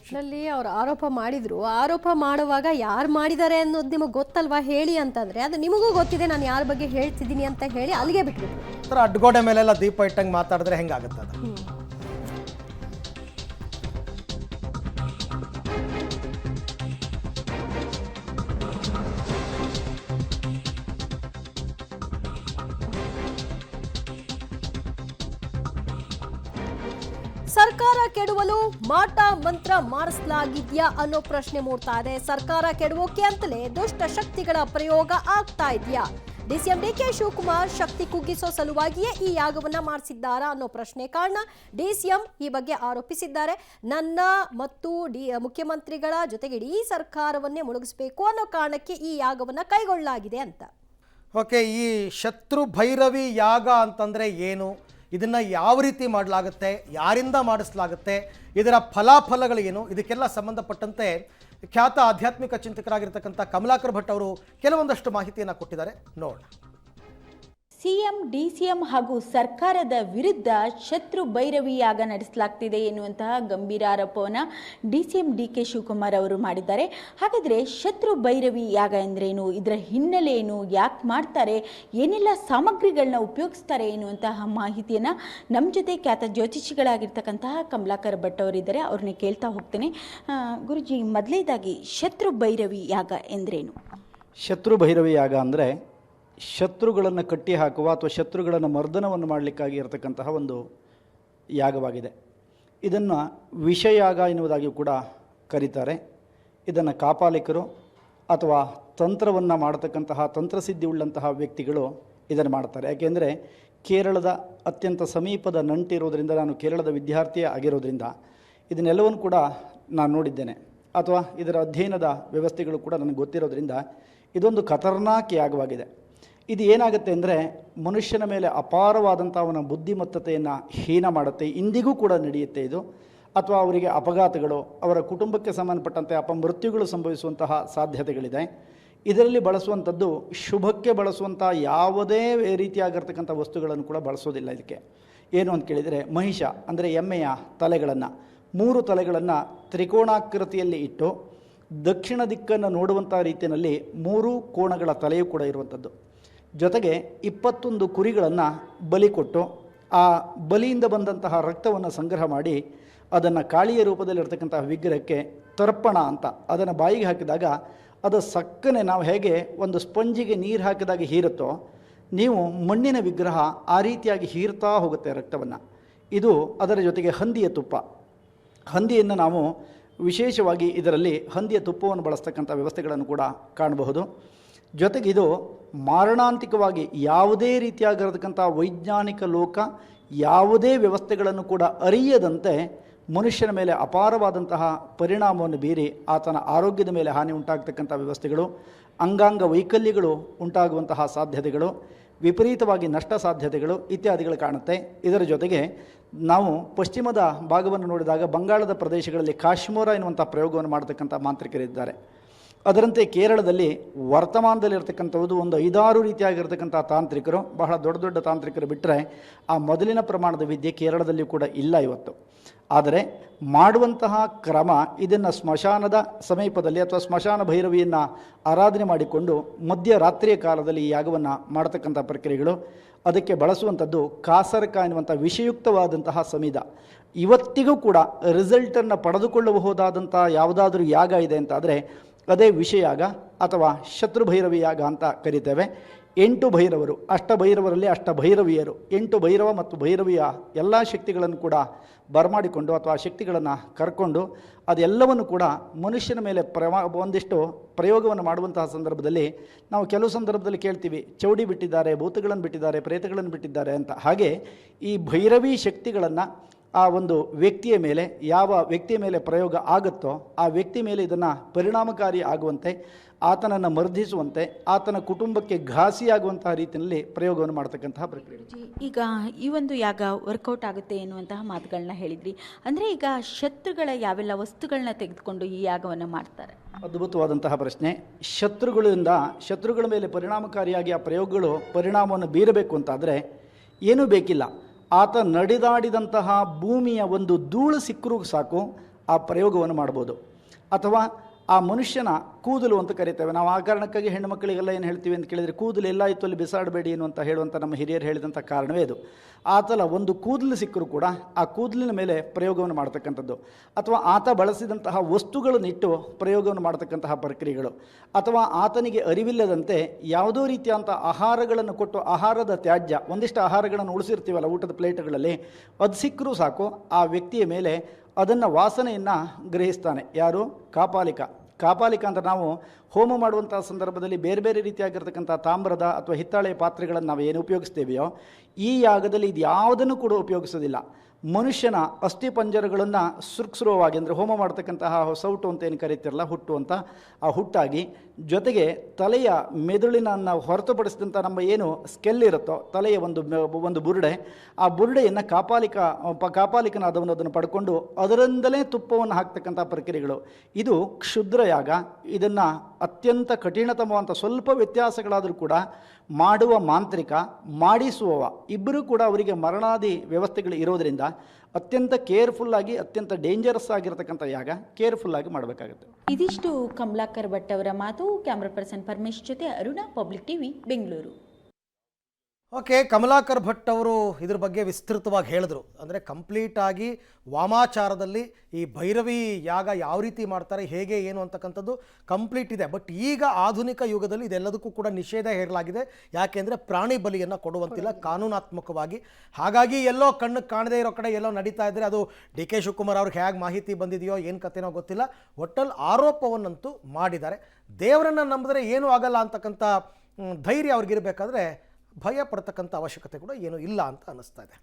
ಒಟ್ಟಿನಲ್ಲಿ ಅವ್ರು ಆರೋಪ ಮಾಡಿದ್ರು. ಆರೋಪ ಮಾಡುವಾಗ ಯಾರು ಮಾಡಿದ್ದಾರೆ ಅನ್ನೋದು ನಿಮಗೆ ಗೊತ್ತಲ್ವಾ ಹೇಳಿ ಅಂತಂದ್ರೆ ಅದು ನಿಮಗೂ ಗೊತ್ತಿದೆ ನಾನು ಯಾರ ಬಗ್ಗೆ ಹೇಳ್ತಿದ್ದೀನಿ ಅಂತ ಹೇಳಿ ಅಲ್ಲಿಗೆ ಬಿಟ್ಬಿಟ್ರು. ಅಡ್ಗೋಡೆ ಮೇಲೆಲ್ಲ ದೀಪ ಇಟ್ಟಂಗೆ ಮಾತಾಡಿದ್ರೆ ಹೆಂಗಾಗುತ್ತೆ ಅದು? ಸರ್ಕಾರ ಕೆಡವಲು ಮಾಟ ಮಂತ್ರ ಮಾಡಿಸಲಾಗಿದ್ಯಾ ಅನ್ನೋ ಪ್ರಶ್ನೆ ಮೂಡ್ತಾ ಇದೆ. ಸರ್ಕಾರ ಕೆಡವೋಕೆ ಅಂತಲೇ ದುಷ್ಟ ಶಕ್ತಿಗಳ ಪ್ರಯೋಗ ಆಗ್ತಾ ಇದೆಯಾ? ಡಿಸಿಎಂ ಡಿಕೆ ಶಿವಕುಮಾರ್ ಶಕ್ತಿ ಕುಗ್ಗಿಸೋ ಸಲುವಾಗಿಯೇ ಈ ಯಾಗವನ್ನ ಮಾಡಿಸಿದ್ದಾರಾ ಅನ್ನೋ ಪ್ರಶ್ನೆ ಕಾರಣ ಡಿಸಿಎಂ ಈ ಬಗ್ಗೆ ಆರೋಪಿಸಿದ್ದಾರೆ. ನನ್ನ ಮತ್ತು ಮುಖ್ಯಮಂತ್ರಿಗಳ ಜೊತೆಗೆ ಇಡೀ ಸರ್ಕಾರವನ್ನೇ ಮುಳುಗಿಸಬೇಕು ಅನ್ನೋ ಕಾರಣಕ್ಕೆ ಈ ಯಾಗವನ್ನ ಕೈಗೊಳ್ಳಲಾಗಿದೆ ಅಂತ. ಓಕೆ, ಈ ಶತ್ರು ಭೈರವಿ ಯಾಗ ಅಂತಂದರೆ ಏನು, ಇದನ್ನು ಯಾವ ರೀತಿ ಮಾಡಲಾಗುತ್ತೆ, ಯಾರಿಂದ ಮಾಡಿಸಲಾಗುತ್ತೆ, ಇದರ ಫಲಾಫಲಗಳು ಏನು, ಇದಕ್ಕೆಲ್ಲ ಸಂಬಂಧಪಟ್ಟಂತೆ ಖ್ಯಾತ ಆಧ್ಯಾತ್ಮಿಕ ಚಿಂತಕರಾಗಿರ್ತಕ್ಕಂಥ ಕಮಲಾಕರ್ ಭಟ್ ಅವರು ಕೆಲವೊಂದಷ್ಟು ಮಾಹಿತಿಯನ್ನು ಕೊಟ್ಟಿದ್ದಾರೆ, ನೋಡೋಣ. ಸಿಎಂ ಡಿಸಿಎಂ ಹಾಗೂ ಸರ್ಕಾರದ ವಿರುದ್ಧ ಶತ್ರು ಭೈರವಿ ಯಾಗ ನಡೆಸಲಾಗ್ತಿದೆ ಎನ್ನುವಂತಹ ಗಂಭೀರ ಆರೋಪವನ್ನು ಡಿಸಿಎಂ ಡಿಕೆ ಶಿವಕುಮಾರ್ ಅವರು ಮಾಡಿದ್ದಾರೆ. ಹಾಗಾದರೆ ಶತ್ರು ಭೈರವಿ ಯಾಗ ಎಂದರೇನು, ಇದರ ಹಿನ್ನೆಲೆ ಏನು, ಯಾಕೆ ಮಾಡ್ತಾರೆ, ಏನೆಲ್ಲ ಸಾಮಗ್ರಿಗಳನ್ನ ಉಪಯೋಗಿಸ್ತಾರೆ ಎನ್ನುವಂತಹ ಮಾಹಿತಿಯನ್ನು ನಮ್ಮ ಜೊತೆ ಖ್ಯಾತ ಜ್ಯೋತಿಷಿಗಳಾಗಿರ್ತಕ್ಕಂತಹ ಕಮಲಾಕರ್ ಭಟ್ ಅವರಿದ್ದಾರೆ. ಅವ್ರನ್ನ ಕೇಳ್ತಾ ಹೋಗ್ತೇನೆ. ಗುರುಜಿ, ಮೊದಲನೇದಾಗಿ ಶತ್ರು ಭೈರವಿ ಯಾಗ ಎಂದರೇನು? ಶತ್ರು ಭೈರವಿ ಯಾಗ ಅಂದರೆ ಶತ್ರುಗಳನ್ನು ಕಟ್ಟಿ ಹಾಕುವ ಅಥವಾ ಶತ್ರುಗಳನ್ನು ಮರ್ದನವನ್ನು ಮಾಡಲಿಕ್ಕಾಗಿ ಇರತಕ್ಕಂತಹ ಒಂದು ಯಾಗವಾಗಿದೆ. ಇದನ್ನು ವಿಷಯಾಗ ಎನ್ನುವುದಾಗಿ ಕೂಡ ಕರೀತಾರೆ. ಇದನ್ನು ಕಾಪಾಲಿಕರು ಅಥವಾ ತಂತ್ರವನ್ನು ಮಾಡತಕ್ಕಂತಹ ತಂತ್ರಸಿದ್ಧಿ ಉಳ್ಳಂತಹ ವ್ಯಕ್ತಿಗಳು ಇದನ್ನು ಮಾಡ್ತಾರೆ. ಯಾಕೆಂದರೆ ಕೇರಳದ ಅತ್ಯಂತ ಸಮೀಪದ ನಂಟಿರೋದರಿಂದ, ನಾನು ಕೇರಳದ ವಿದ್ಯಾರ್ಥಿಯೇ ಆಗಿರೋದ್ರಿಂದ ಇದನ್ನೆಲ್ಲವನ್ನು ಕೂಡ ನಾನು ನೋಡಿದ್ದೇನೆ, ಅಥವಾ ಇದರ ಅಧ್ಯಯನದ ವ್ಯವಸ್ಥೆಗಳು ಕೂಡ ನನಗೆ ಗೊತ್ತಿರೋದ್ರಿಂದ ಇದೊಂದು ಖತರ್ನಾಕ್ ಯಾಗವಾಗಿದೆ. ಇದು ಏನಾಗುತ್ತೆ ಅಂದರೆ ಮನುಷ್ಯನ ಮೇಲೆ ಅಪಾರವಾದಂಥ ಅವನ ಬುದ್ಧಿಮತ್ತತೆಯನ್ನು ಹೀನ ಮಾಡುತ್ತೆ. ಇಂದಿಗೂ ಕೂಡ ನಡೆಯುತ್ತೆ ಇದು. ಅಥವಾ ಅವರಿಗೆ ಅಪಘಾತಗಳು, ಅವರ ಕುಟುಂಬಕ್ಕೆ ಸಂಬಂಧಪಟ್ಟಂತೆ ಅಪಮೃತ್ಯುಗಳು ಸಂಭವಿಸುವಂತಹ ಸಾಧ್ಯತೆಗಳಿದೆ. ಇದರಲ್ಲಿ ಬಳಸುವಂಥದ್ದು ಶುಭಕ್ಕೆ ಬಳಸುವಂಥ ಯಾವುದೇ ರೀತಿಯಾಗಿರ್ತಕ್ಕಂಥ ವಸ್ತುಗಳನ್ನು ಕೂಡ ಬಳಸೋದಿಲ್ಲ. ಇದಕ್ಕೆ ಏನು ಅಂತ ಕೇಳಿದರೆ, ಮಹಿಷ ಅಂದರೆ ಎಮ್ಮೆಯ ತಲೆಗಳನ್ನು, 3 ತಲೆಗಳನ್ನು ತ್ರಿಕೋಣಾಕೃತಿಯಲ್ಲಿ ಇಟ್ಟು ದಕ್ಷಿಣ ದಿಕ್ಕನ್ನು ನೋಡುವಂಥ ರೀತಿಯಲ್ಲಿ 3 ಕೋಣಗಳ ತಲೆಯೂ ಕೂಡ ಇರುವಂಥದ್ದು. ಜೊತೆಗೆ 21 ಕುರಿಗಳನ್ನು ಬಲಿ ಕೊಟ್ಟು ಆ ಬಲಿಯಿಂದ ಬಂದಂತಹ ರಕ್ತವನ್ನು ಸಂಗ್ರಹ ಮಾಡಿ ಅದನ್ನು ಕಾಳಿಯ ರೂಪದಲ್ಲಿರ್ತಕ್ಕಂತಹ ವಿಗ್ರಹಕ್ಕೆ ತರ್ಪಣ ಅಂತ ಅದನ್ನು ಬಾಯಿಗೆ ಹಾಕಿದಾಗ ಅದು ಸಕ್ಕನೆ, ನಾವು ಹೇಗೆ ಒಂದು ಸ್ಪಂಜಿಗೆ ನೀರು ಹಾಕಿದಾಗ ಹೀರುತ್ತೋ, ನೀವು ಮಣ್ಣಿನ ವಿಗ್ರಹ ಆ ರೀತಿಯಾಗಿ ಹೀರ್ತಾ ಹೋಗುತ್ತೆ ರಕ್ತವನ್ನು. ಇದು ಅದರ ಜೊತೆಗೆ ಹಂದಿಯ ತುಪ್ಪ, ಹಂದಿಯನ್ನು ನಾವು ವಿಶೇಷವಾಗಿ ಇದರಲ್ಲಿ ಹಂದಿಯ ತುಪ್ಪವನ್ನು ಬಳಸ್ತಕ್ಕಂಥ ವ್ಯವಸ್ಥೆಗಳನ್ನು ಕೂಡ ಕಾಣಬಹುದು. ಜೊತೆಗೆ ಇದು ಮಾರಣಾಂತಿಕವಾಗಿ ಯಾವುದೇ ರೀತಿಯಾಗಿರತಕ್ಕಂಥ ವೈಜ್ಞಾನಿಕ ಲೋಕ ಯಾವುದೇ ವ್ಯವಸ್ಥೆಗಳನ್ನು ಕೂಡ ಅರಿಯದಂತೆ ಮನುಷ್ಯನ ಮೇಲೆ ಅಪಾರವಾದಂತಹ ಪರಿಣಾಮವನ್ನು ಬೀರಿ ಆತನ ಆರೋಗ್ಯದ ಮೇಲೆ ಹಾನಿ ಉಂಟಾಗ್ತಕ್ಕಂಥ ವ್ಯವಸ್ಥೆಗಳು, ಅಂಗಾಂಗ ವೈಕಲ್ಯಗಳು ಉಂಟಾಗುವಂತಹ ಸಾಧ್ಯತೆಗಳು, ವಿಪರೀತವಾಗಿ ನಷ್ಟ ಸಾಧ್ಯತೆಗಳು ಇತ್ಯಾದಿಗಳು ಕಾಣುತ್ತೆ. ಇದರ ಜೊತೆಗೆ ನಾವು ಪಶ್ಚಿಮದ ಭಾಗವನ್ನು ನೋಡಿದಾಗ ಬಂಗಾಳದ ಪ್ರದೇಶಗಳಲ್ಲಿ ಕಾಶ್ಮೀರ ಎನ್ನುವಂಥ ಪ್ರಯೋಗವನ್ನು ಮಾಡತಕ್ಕಂಥ ಮಾಂತ್ರಿಕರಿದ್ದಾರೆ. ಅದರಂತೆ ಕೇರಳದಲ್ಲಿ ವರ್ತಮಾನದಲ್ಲಿರ್ತಕ್ಕಂಥದ್ದು ಒಂದು 5-6 ರೀತಿಯಾಗಿರ್ತಕ್ಕಂಥ ತಾಂತ್ರಿಕರು, ಬಹಳ ದೊಡ್ಡ ದೊಡ್ಡ ತಾಂತ್ರಿಕರು ಬಿಟ್ಟರೆ ಆ ಮೊದಲಿನ ಪ್ರಮಾಣದ ವಿದ್ಯೆ ಕೇರಳದಲ್ಲಿ ಕೂಡ ಇಲ್ಲ ಇವತ್ತು. ಆದರೆ ಮಾಡುವಂತಹ ಕ್ರಮ ಇದನ್ನು ಸ್ಮಶಾನದ ಸಮೀಪದಲ್ಲಿ ಅಥವಾ ಸ್ಮಶಾನ ಭೈರವಿಯನ್ನು ಆರಾಧನೆ ಮಾಡಿಕೊಂಡು ಮಧ್ಯರಾತ್ರಿಯ ಕಾಲದಲ್ಲಿ ಈ ಯಾಗವನ್ನು ಮಾಡತಕ್ಕಂಥ ಪ್ರಕ್ರಿಯೆಗಳು. ಅದಕ್ಕೆ ಬಳಸುವಂಥದ್ದು ಕಾಸರಕ ಎನ್ನುವಂಥ ವಿಷಯುಕ್ತವಾದಂತಹ ಸಮಿದ. ಇವತ್ತಿಗೂ ಕೂಡ ರಿಸಲ್ಟನ್ನು ಪಡೆದುಕೊಳ್ಳಬಹುದಾದಂಥ ಯಾವುದಾದ್ರೂ ಯಾಗ ಇದೆ ಅಂತಾದರೆ ಅದೇ ವಿಷಯಾಗ ಅಥವಾ ಶತ್ರು ಭೈರವಿ ಯಾಗ ಅಂತ ಕರಿತೇವೆ. 8 ಭೈರವರು, ಅಷ್ಟಭೈರವರಲ್ಲಿ ಅಷ್ಟಭೈರವಿಯರು, 8 ಭೈರವ ಮತ್ತು ಭೈರವಿಯ ಎಲ್ಲ ಶಕ್ತಿಗಳನ್ನು ಕೂಡ ಬರಮಾಡಿಕೊಂಡು ಅಥವಾ ಶಕ್ತಿಗಳನ್ನು ಕರ್ಕೊಂಡು ಅದೆಲ್ಲವನ್ನು ಕೂಡ ಮನುಷ್ಯನ ಮೇಲೆ ಒಂದಿಷ್ಟು ಪ್ರಯೋಗವನ್ನು ಮಾಡುವಂತಹ ಸಂದರ್ಭದಲ್ಲಿ ನಾವು ಕೆಲವು ಸಂದರ್ಭದಲ್ಲಿ ಕೇಳ್ತೀವಿ, ಚೌಡಿ ಬಿಟ್ಟಿದ್ದಾರೆ, ಭೂತಗಳನ್ನು ಬಿಟ್ಟಿದ್ದಾರೆ, ಪ್ರೇತಗಳನ್ನು ಬಿಟ್ಟಿದ್ದಾರೆ ಅಂತ. ಹಾಗೆ ಈ ಭೈರವಿ ಶಕ್ತಿಗಳನ್ನು ಆ ಒಂದು ವ್ಯಕ್ತಿಯ ಮೇಲೆ, ಯಾವ ವ್ಯಕ್ತಿಯ ಮೇಲೆ ಪ್ರಯೋಗ ಆಗುತ್ತೋ ಆ ವ್ಯಕ್ತಿ ಮೇಲೆ ಇದನ್ನು ಪರಿಣಾಮಕಾರಿ ಆಗುವಂತೆ, ಆತನನ್ನು ಮರ್ದಿಸುವಂತೆ, ಆತನ ಕುಟುಂಬಕ್ಕೆ ಘಾಸಿಯಾಗುವಂತಹ ರೀತಿಯಲ್ಲಿ ಪ್ರಯೋಗವನ್ನು ಮಾಡ್ತಕ್ಕಂತಹ ಪ್ರಕ್ರಿಯೆ. ಈಗ ಈ ಒಂದು ಯಾಗ ವರ್ಕೌಟ್ ಆಗುತ್ತೆ ಎನ್ನುವಂತಹ ಮಾತುಗಳನ್ನ ಹೇಳಿದ್ರಿ. ಅಂದರೆ ಈಗ ಶತ್ರುಗಳ ಯಾವೆಲ್ಲ ವಸ್ತುಗಳನ್ನ ತೆಗೆದುಕೊಂಡು ಈ ಯಾಗವನ್ನು ಮಾಡ್ತಾರೆ? ಅದ್ಭುತವಾದಂತಹ ಪ್ರಶ್ನೆ. ಶತ್ರುಗಳ ಮೇಲೆ ಪರಿಣಾಮಕಾರಿಯಾಗಿ ಆ ಪ್ರಯೋಗಗಳು ಪರಿಣಾಮವನ್ನು ಬೀರಬೇಕು ಅಂತಾದರೆ ಏನೂ ಬೇಕಿಲ್ಲ. ಆತ ನಡೆದಾಡಿದಂತಹ ಭೂಮಿಯ ಒಂದು ಧೂಳು ಸಿಕ್ಕರೂ ಸಾಕು, ಆ ಪ್ರಯೋಗವನ್ನು ಮಾಡ್ಬೋದು. ಅಥವಾ ಆ ಮನುಷ್ಯನ ಕೂದಲು ಅಂತ ಕರಿತೇವೆ ನಾವು. ಆ ಕಾರಣಕ್ಕಾಗಿ ಹೆಣ್ಣು ಮಕ್ಕಳಿಗೆಲ್ಲ ಏನು ಹೇಳ್ತೀವಿ ಅಂತ ಕೇಳಿದರೆ, ಕೂದಲು ಎಲ್ಲ ಇತ್ತು ಅಲ್ಲಿ ಬಿಸಾಡಬೇಡಿ ಅಂತ ಹೇಳುವಂಥ ನಮ್ಮ ಹಿರಿಯರು ಹೇಳಿದಂಥ ಕಾರಣವೇ ಇದು. ಆತಲ ಒಂದು ಕೂದಲು ಸಿಕ್ಕರೂ ಕೂಡ ಆ ಕೂದಲಿನ ಮೇಲೆ ಪ್ರಯೋಗವನ್ನು ಮಾಡ್ತಕ್ಕಂಥದ್ದು, ಅಥವಾ ಆತ ಬಳಸಿದಂತಹ ವಸ್ತುಗಳನ್ನಿಟ್ಟು ಪ್ರಯೋಗವನ್ನು ಮಾಡ್ತಕ್ಕಂತಹ ಪ್ರಕ್ರಿಯೆಗಳು, ಅಥವಾ ಆತನಿಗೆ ಅರಿವಿಲ್ಲದಂತೆ ಯಾವುದೋ ರೀತಿಯಾದಂಥ ಆಹಾರಗಳನ್ನು ಕೊಟ್ಟು ಆಹಾರದ ತ್ಯಾಜ್ಯ, ಒಂದಿಷ್ಟು ಆಹಾರಗಳನ್ನು ಉಳಿಸಿರ್ತೀವಲ್ಲ ಊಟದ ಪ್ಲೇಟ್ಗಳಲ್ಲಿ, ಅದು ಸಿಕ್ಕರೂ ಸಾಕು ಆ ವ್ಯಕ್ತಿಯ ಮೇಲೆ ಅದನ್ನು ವಾಸನೆಯನ್ನು ಗ್ರಹಿಸ್ತಾನೆ. ಯಾರು? ಕಾಪಾಲಿಕ. ಕಾಪಾಲಿಕ ಅಂತ ನಾವು ಹೋಮ ಮಾಡುವಂಥ ಸಂದರ್ಭದಲ್ಲಿ ಬೇರೆ ಬೇರೆ ರೀತಿಯಾಗಿರ್ತಕ್ಕಂಥ ತಾಮ್ರದ ಅಥವಾ ಹಿತ್ತಾಳೆಯ ಪಾತ್ರೆಗಳನ್ನು ನಾವು ಏನು ಉಪಯೋಗಿಸ್ತೇವೆಯೋ, ಈ ಯಾಗದಲ್ಲಿ ಇದು ಯಾವುದನ್ನು ಕೂಡ ಉಪಯೋಗಿಸೋದಿಲ್ಲ. ಮನುಷ್ಯನ ಅಸ್ಥಿಪಂಜರಗಳನ್ನು ಸೃಕ್ಸ್ರವಾಗಿ, ಅಂದರೆ ಹೋಮ ಮಾಡ್ತಕ್ಕಂತಹ ಸೌಟು ಅಂತ ಏನು ಕರೀತಿರಲ್ಲ, ಹುಟ್ಟು ಅಂತ, ಆ ಹುಟ್ಟಾಗಿ, ಜೊತೆಗೆ ತಲೆಯ ಮೆದುಳಿನ ಹೊರತುಪಡಿಸಿದಂಥ ನಮ್ಮ ಏನು ಸ್ಕೆಲ್ ಇರುತ್ತೋ ತಲೆಯ ಒಂದು ಬುರುಡೆ, ಆ ಬುರುಡೆಯನ್ನು ಕಾಪಾಲಿಕನಾದವನು ಅದನ್ನು ಪಡ್ಕೊಂಡು ಅದರಿಂದಲೇ ತುಪ್ಪವನ್ನು ಹಾಕ್ತಕ್ಕಂಥ ಪ್ರಕ್ರಿಯೆಗಳು. ಇದು ಕ್ಷುದ್ರ ಯಾಗ. ಇದನ್ನು ಅತ್ಯಂತ ಕಠಿಣತಮವಂಥ, ಸ್ವಲ್ಪ ವ್ಯತ್ಯಾಸಗಳಾದರೂ ಕೂಡ ಮಾಡುವ ಮಾಂತ್ರಿಕ, ಮಾಡಿಸುವವ ಇಬ್ಬರೂ ಕೂಡ ಅವರಿಗೆ ಮರಣಾದಿ ವ್ಯವಸ್ಥೆಗಳು ಇರೋದರಿಂದ ಅತ್ಯಂತ ಕೇರ್ಫುಲ್ಲಾಗಿ, ಅತ್ಯಂತ ಡೇಂಜರಸ್ ಆಗಿರತಕ್ಕಂಥ ಯಾಗ ಕೇರ್ಫುಲ್ಲಾಗಿ ಮಾಡಬೇಕಾಗುತ್ತೆ. ಇದಿಷ್ಟು ಕಮಲಾಕರ್ ಭಟ್ ಅವರ ಮಾತು. ಕ್ಯಾಮ್ರಾ ಪರ್ಸನ್ ಪರಮೇಶ್ ಜೊತೆ Aruna, public TV, Bengaluru. Okay, Kamalakar Bhat ಅವರು ಇದ್ರ ಬಗ್ಗೆ ವಿಸ್ತೃತವಾಗಿ ಹೇಳಿದ್ರು. ಅಂದರೆ ಕಂಪ್ಲೀಟಾಗಿ ವಾಮಾಚಾರದಲ್ಲಿ ಈ ಭೈರವಿ ಯಾಗ ಯಾವ ರೀತಿ ಮಾಡ್ತಾರೆ, ಹೇಗೆ ಏನು ಅಂತಕ್ಕಂಥದ್ದು ಕಂಪ್ಲೀಟ್ ಇದೆ. ಬಟ್ ಈಗ ಆಧುನಿಕ ಯುಗದಲ್ಲಿ ಇದೆಲ್ಲದಕ್ಕೂ ಕೂಡ ನಿಷೇಧ ಹೇರಲಾಗಿದೆ. ಯಾಕೆಂದರೆ ಪ್ರಾಣಿ ಬಲಿಯನ್ನು ಕೊಡುವಂತಿಲ್ಲ ಕಾನೂನಾತ್ಮಕವಾಗಿ. ಹಾಗಾಗಿ ಎಲ್ಲೋ ಕಣ್ಣು ಕಾಣದೇ ಇರೋ ಕಡೆ ಎಲ್ಲೋ ನಡೀತಾ ಇದ್ದರೆ ಅದು ಡಿ ಕೆ ಶಿವಕುಮಾರ್ ಅವ್ರಿಗೆ ಹೇಗೆ ಮಾಹಿತಿ ಬಂದಿದೆಯೋ ಏನು ಕಥೆನೋ ಗೊತ್ತಿಲ್ಲ, ಒಟ್ಟಲ್ಲಿ ಆರೋಪವನ್ನಂತೂ ಮಾಡಿದ್ದಾರೆ. ದೇವರನ್ನು ನಂಬಿದ್ರೆ ಏನೂ ಆಗಲ್ಲ ಅಂತಕ್ಕಂಥ ಧೈರ್ಯ ಅವ್ರಿಗಿರಬೇಕಾದ್ರೆ ಭಯ ಪಡ್ತಕ್ಕಂಥ ಅವಶ್ಯಕತೆ ಕೂಡ ಏನೂ ಇಲ್ಲ ಅಂತ ಅನ್ನಿಸ್ತಾ ಇದೆ.